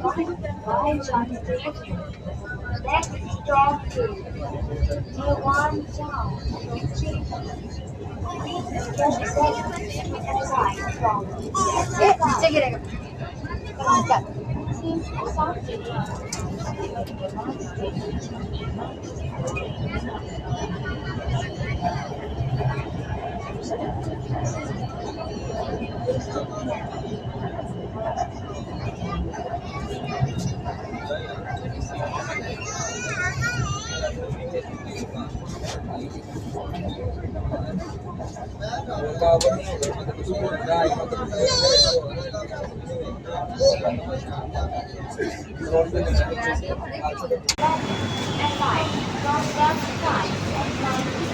Awan Town Station. Next stop is Awan Town Station. Please get ready to alight from the next line. Since some stations are not ready and light from left side of line